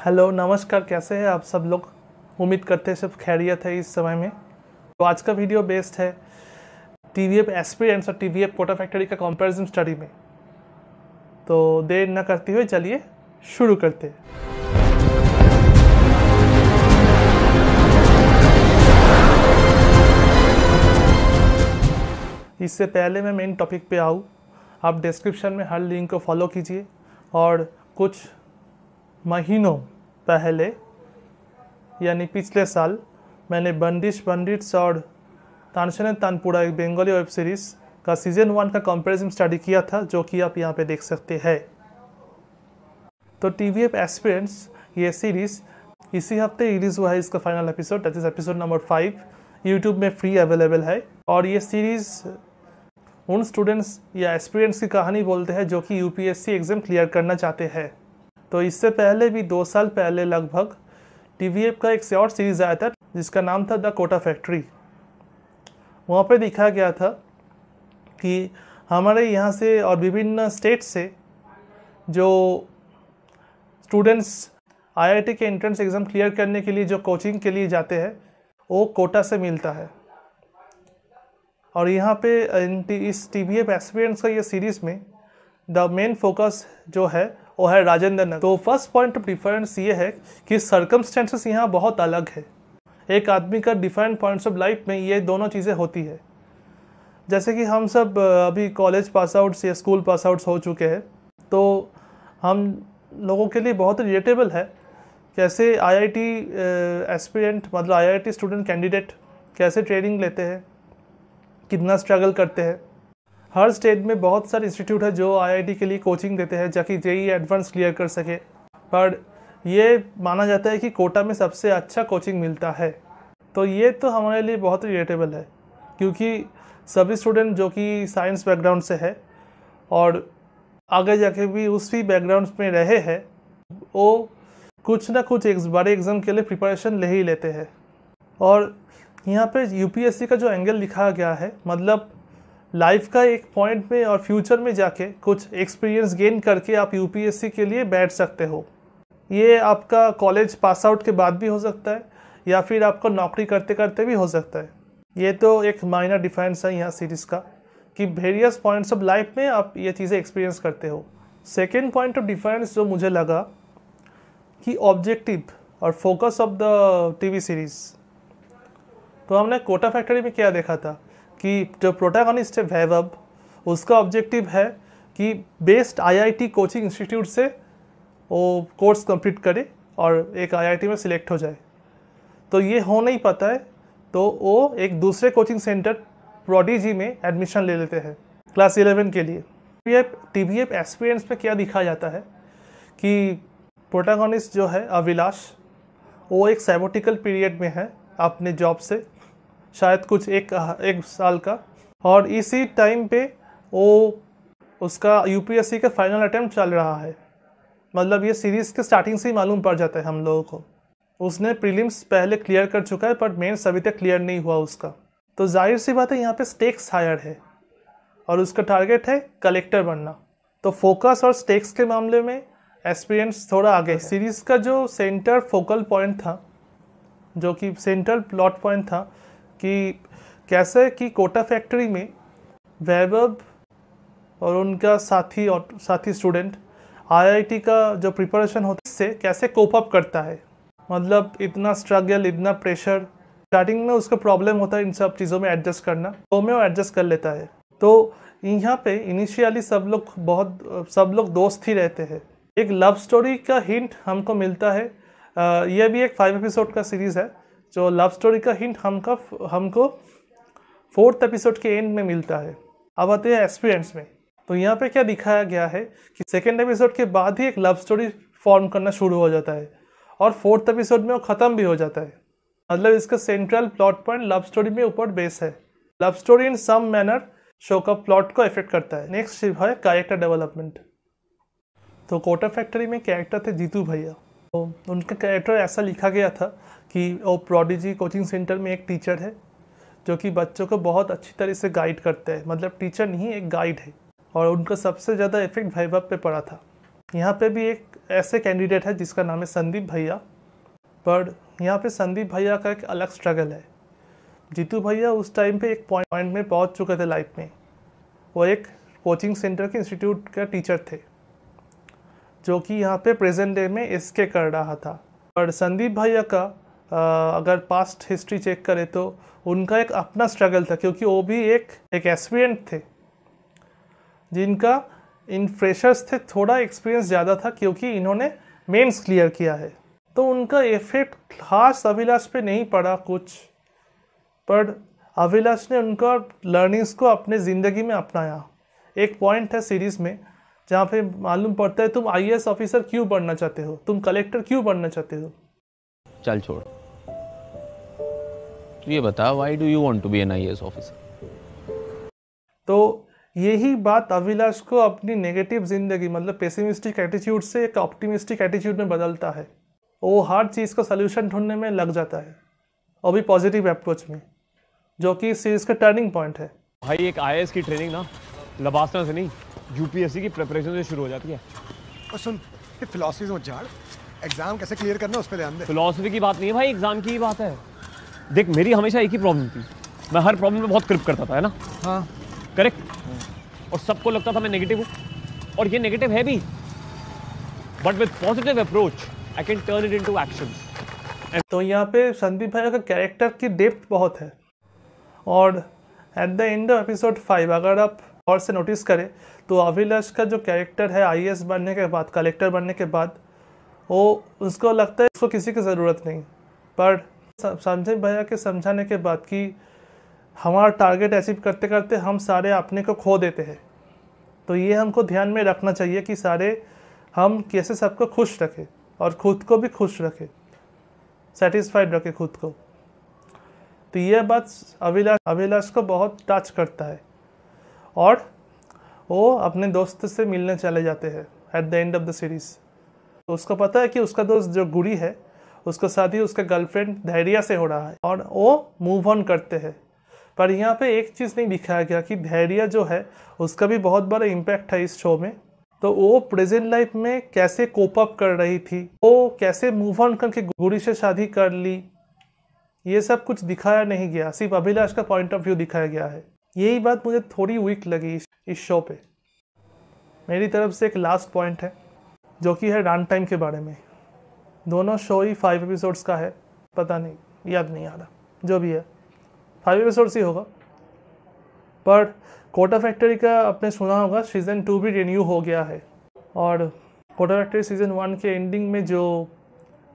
Hello नमस्कार, कैसे हैं आप सब लोग। उम्मीद करते हैं सब खैरियत है इस समय में। तो आज का वीडियो बेस्ड है टीवीएफ एस्पिरेंट्स और टीवीएफ कोटा फैक्ट्री का कंपैरिजन स्टडी में। तो देर न करते हुए चलिए शुरू करते हैं। इससे पहले मैं मेन टॉपिक पे आऊँ, आप डिस्क्रिप्शन में हर लिंक को फॉलो कीजिए। और कुछ महीनों पहले यानी पिछले साल मैंने बंदिश बंदिट्स और तानसेन तानपुरा एक बंगाली वेब सीरीज़ का सीज़न 1 का कंपैरिजन स्टडी किया था, जो कि आप यहाँ पे देख सकते हैं। तो टीवीएफ एस्पिरेंट्स ये सीरीज़ इसी हफ्ते रिलीज़ हुआ है। इसका final episode that is episode number 5 YouTube में फ्री अवेलेबल है। और ये सीरीज़ उन स्टूडेंट्स या एस्पिरेंट्स की कहानी बोलते हैं जो कि यूपीएससी एग्ज़ाम क्लियर करना चाहते हैं। तो इससे पहले भी 2 साल पहले लगभग टीवीएफ का एक और सीरीज़ आया था जिसका नाम था द कोटा फैक्ट्री। वहाँ पे दिखाया गया था कि हमारे यहाँ से और विभिन्न स्टेट से जो स्टूडेंट्स आईआईटी के एंट्रेंस एग्ज़ाम क्लियर करने के लिए जो कोचिंग के लिए जाते हैं वो कोटा से मिलता है। और यहाँ पे इस टीवीएफ एस्पिरेंट्स का ये सीरीज़ में द मेन फोकस जो है वो है राजेंद्र नगर। तो फर्स्ट पॉइंट ऑफ डिफरेंस ये है कि सर्कमस्टेंसेस यहाँ बहुत अलग है। एक आदमी का डिफरेंट पॉइंट्स ऑफ लाइफ में ये दोनों चीज़ें होती है। जैसे कि हम सब अभी कॉलेज पास आउट्स या स्कूल पास आउट्स हो चुके हैं, तो हम लोगों के लिए बहुत रिलेटेबल है कैसे आईआईटी एस्पिरेंट मतलब आईआईटी स्टूडेंट कैंडिडेट कैसे ट्रेनिंग लेते हैं, कितना स्ट्रगल करते हैं। हर स्टेट में बहुत सारे इंस्टीट्यूट है जो आईआईटी के लिए कोचिंग देते हैं ताकि जेईई एडवांस क्लियर कर सके। पर ये माना जाता है कि कोटा में सबसे अच्छा कोचिंग मिलता है। तो ये तो हमारे लिए बहुत रिलेटेबल है क्योंकि सभी स्टूडेंट जो कि साइंस बैकग्राउंड से है और आगे जाके भी उसी बैकग्राउंड में रहे हैं, वो कुछ ना कुछ एक बड़े एग्ज़ाम के लिए प्रिपरेशन ले ही लेते हैं। और यहाँ पे यूपीएससी का जो एंगल लिखा गया है, मतलब लाइफ का एक पॉइंट में और फ्यूचर में जाके कुछ एक्सपीरियंस गेन करके आप यूपीएससी के लिए बैठ सकते हो। ये आपका कॉलेज पास आउट के बाद भी हो सकता है या फिर आपको नौकरी करते करते भी हो सकता है। ये तो एक माइनर डिफरेंस है यहाँ सीरीज़ का कि वेरियस पॉइंट्स ऑफ लाइफ में आप ये चीज़ें एक्सपीरियंस करते हो। सेकेंड पॉइंट ऑफ डिफरेंस जो मुझे लगा कि ऑब्जेक्टिव और focus of the TV series. तो हमने कोटा फैक्ट्री में क्या देखा था कि जो प्रोटैगनिस्ट है वैभव, उसका ऑब्जेक्टिव है कि बेस्ट आईआईटी कोचिंग इंस्टीट्यूट से वो कोर्स कंप्लीट करे और एक आईआईटी में सिलेक्ट हो जाए। तो ये हो नहीं पाता है तो वो एक दूसरे कोचिंग सेंटर प्रोडिजी में एडमिशन ले लेते हैं क्लास 11 के लिए। टीवीएफ एस्पिरेंट्स में क्या दिखाया जाता है कि प्रोटैगनिस्ट जो है अभिलाष, वो एक सैबोटिकल पीरियड में है अपने जॉब से, शायद कुछ एक साल का। और इसी टाइम पे वो उसका यूपीएससी का फाइनल अटेम्प्ट चल रहा है। मतलब ये सीरीज़ के स्टार्टिंग से ही मालूम पड़ जाता है हम लोगों को। उसने प्रीलिम्स पहले क्लियर कर चुका है पर मेंस अभी तक क्लियर नहीं हुआ उसका। तो जाहिर सी बात है यहाँ पे स्टेक्स हायर है और उसका टारगेट है कलेक्टर बनना। तो फोकस और स्टेक्स के मामले में एस्पिरेंट्स थोड़ा आगे है। सीरीज़ का जो सेंटर फोकल पॉइंट था, जो कि सेंट्रल प्लॉट पॉइंट था कि कैसे कि कोटा फैक्ट्री में वैभव और उनका साथी स्टूडेंट आईआईटी का जो प्रिपरेशन होता है इससे कैसे कोप अप करता है। मतलब इतना स्ट्रगल, इतना प्रेशर, स्टार्टिंग में उसका प्रॉब्लम होता है इन सब चीज़ों में एडजस्ट करना, तो में वो एडजस्ट कर लेता है। तो यहाँ पे इनिशियली सब लोग दोस्त ही रहते हैं। एक लव स्टोरी का हिंट हमको मिलता है। यह भी एक 5 एपिसोड का सीरीज़ है। जो लव स्टोरी का हिंट हमको 4th एपिसोड के एंड में मिलता है। अब आते हैं एस्पिरेंट्स में। तो यहाँ पे क्या दिखाया गया है कि 2nd एपिसोड के बाद ही एक लव स्टोरी फॉर्म करना शुरू हो जाता है और 4th एपिसोड में वो ख़त्म भी हो जाता है। मतलब इसका central plot point love story में ऊपर बेस है। Love story in some manner show का प्लॉट को इफेक्ट करता है। नेक्स्ट है कैरेक्टर डेवलपमेंट। तो कोटा फैक्ट्री में कैरेक्टर थे जीतू भैया। तो उनका कैरेक्टर ऐसा लिखा गया था कि वो प्रोडिजी कोचिंग सेंटर में एक टीचर है जो कि बच्चों को बहुत अच्छी तरह से गाइड करते हैं। मतलब टीचर नहीं, एक गाइड है। और उनका सबसे ज़्यादा इफेक्ट वैभव पे पड़ा था। यहाँ पे भी एक ऐसे कैंडिडेट है जिसका नाम है संदीप भैया, पर यहाँ पे संदीप भैया का एक अलग स्ट्रगल है। जीतू भैया उस टाइम पे एक पॉइंट में पहुँच चुके थे लाइफ में। वो एक कोचिंग सेंटर के इंस्टीट्यूट का टीचर थे जो कि यहाँ पे प्रेजेंट डे में एसके कर रहा था। और संदीप भैया का अगर पास्ट हिस्ट्री चेक करें तो उनका एक अपना स्ट्रगल था, क्योंकि वो भी एक एस्पिरेंट थे जिनका इन फ्रेशर्स थे थोड़ा एक्सपीरियंस ज़्यादा था, क्योंकि इन्होंने मेंस क्लियर किया है। तो उनका इफेक्ट खास अभिलाष पे नहीं पड़ा कुछ, पर अभिलाष ने उनका लर्निंग्स को अपने ज़िंदगी में अपनाया। एक पॉइंट है सीरीज़ में जहाँ पे मालूम पड़ता है तुम आईएएस ऑफिसर क्यों बनना चाहते हो, तुम कलेक्टर क्यों बनना चाहते हो। चल छोड़, तू ये बता, why do you want to be an IAS officer? तो यही बात अभिलाष को अपनी नेगेटिव जिंदगी मतलब पेसिमिस्टिक एटीट्यूड से एक ऑप्टिमिस्टिक एटीट्यूड में बदलता है। वो हर चीज़ का सलूशन ढूंढने में लग जाता है, और भी पॉजिटिव अप्रोच में, जो कि इस सीरीज का टर्निंग पॉइंट है। भाई एक आईएएस की ट्रेनिंग ना लबासना से नहीं, यूपीएससी की प्रिपरेशन से शुरू हो जाती है। और सुन, ये फिलॉसफी मत झाड़, एग्जाम कैसे क्लियर करना उस पर ध्यान दे। फिलॉसफी की बात नहीं है भाई, एग्जाम की ही बात है। देख मेरी हमेशा एक ही प्रॉब्लम थी, मैं हर प्रॉब्लम में बहुत क्रिप करता था, है ना? हाँ करेक्ट। और सबको लगता था मैं नेगेटिव हूँ, और ये नेगेटिव है भी, but with positive approach I can turn it into actions. तो यहाँ पे संदीप भैया का कैरेक्टर की डेप्थ बहुत है, और at the end of episode 5 अगर आप और से नोटिस करें तो अभिलाष का जो कैरेक्टर है आईएएस बनने के बाद, कलेक्टर बनने के बाद, वो उसको लगता है उसको किसी की ज़रूरत नहीं, पर संजय भैया के समझाने के बाद कि हमारा टारगेट अचीव करते करते हम सारे अपने को खो देते हैं। तो ये हमको ध्यान में रखना चाहिए कि सारे हम कैसे सबको खुश रखें और ख़ुद को भी खुश रखें, सेटिस्फाइड रखें खुद को। तो यह बात अभिलाष को बहुत टच करता है, और वो अपने दोस्त से मिलने चले जाते हैं at the end of the series. तो उसको पता है कि उसका दोस्त जो गुड़ी है उसका शादी उसका गर्लफ्रेंड धैर्य से हो रहा है, और वो मूव ऑन करते हैं। पर यहाँ पे एक चीज़ नहीं दिखाया गया कि धैर्य जो है उसका भी बहुत बड़ा इम्पैक्ट है इस शो में। तो वो प्रेजेंट लाइफ में कैसे कोप अप कर रही थी, वो कैसे मूव ऑन करके गुड़ी से शादी कर ली, ये सब कुछ दिखाया नहीं गया, सिर्फ अभिलाष का पॉइंट ऑफ व्यू दिखाया गया है। यही बात मुझे थोड़ी वीक लगी इस शो पे। मेरी तरफ से एक लास्ट पॉइंट है जो कि है रन टाइम के बारे में। दोनों शो ही 5 एपिसोड्स का है, पता नहीं, याद नहीं आ रहा, जो भी है 5 एपिसोड्स ही होगा। पर कोटा फैक्ट्री का आपने सुना होगा सीज़न 2 भी रिन्यू हो गया है, और कोटा फैक्ट्री सीज़न 1 के एंडिंग में जो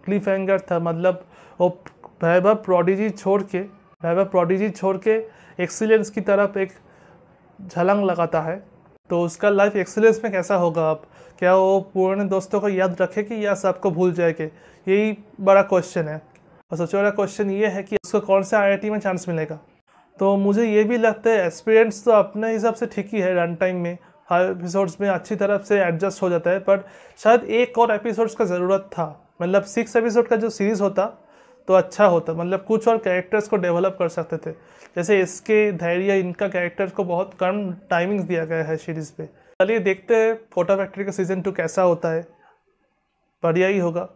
क्लिफ हैंगर था, मतलब वो वैभव प्रोडिजी छोड़ के एक्सीलेंस की तरफ एक झलंग लगाता है। तो उसका लाइफ एक्सीलेंस में कैसा होगा अब, क्या वो पुराने दोस्तों को याद रखेगी या सबको भूल जाएगी, यही बड़ा क्वेश्चन है। और सबसे बड़ा क्वेश्चन ये है कि उसको कौन से आईआईटी में चांस मिलेगा। तो मुझे ये भी लगता है एस्पिरेंट्स तो अपने हिसाब से ठीक ही है, रन टाइम में 5 एपिसोड्स में अच्छी तरफ से एडजस्ट हो जाता है, पर शायद एक और एपिसोड्स का ज़रूरत था। मतलब 6 एपिसोड का जो सीरीज़ होता तो अच्छा होता, मतलब कुछ और कैरेक्टर्स को डेवलप कर सकते थे। जैसे इसके धैर्य, इनका कैरेक्टर को बहुत कम टाइमिंग्स दिया गया है सीरीज़ पे। चलिए देखते हैं कोटा फैक्ट्री का सीज़न 2 कैसा होता है, बढ़िया ही होगा।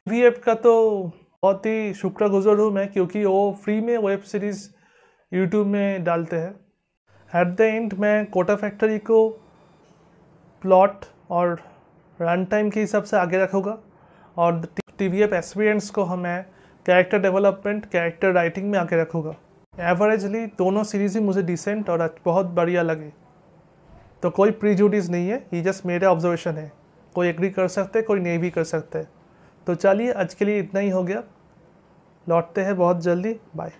वीएफ का तो बहुत ही शुक्रगुजार हूँ मैं, क्योंकि वो फ्री में वेब सीरीज़ यूट्यूब में डालते हैं। एट द एंड मैं कोटा फैक्ट्री को प्लॉट और रन टाइम के हिसाब से आगे रखूँगा, और टीवीएफ एक्सपीरियंस को हमें कैरेक्टर डेवलपमेंट, कैरेक्टर राइटिंग में आगे रखूँगा। एवरेजली दोनों सीरीज़ ही मुझे डिसेंट और बहुत बढ़िया लगे। तो कोई प्रीजुडिस नहीं है, ये जस्ट मेरा ऑब्जर्वेशन है। कोई एग्री कर सकते हैं, कोई नहीं भी कर सकते हैं। तो चलिए आज के लिए इतना ही हो गया, लौटते हैं बहुत जल्दी, बाय।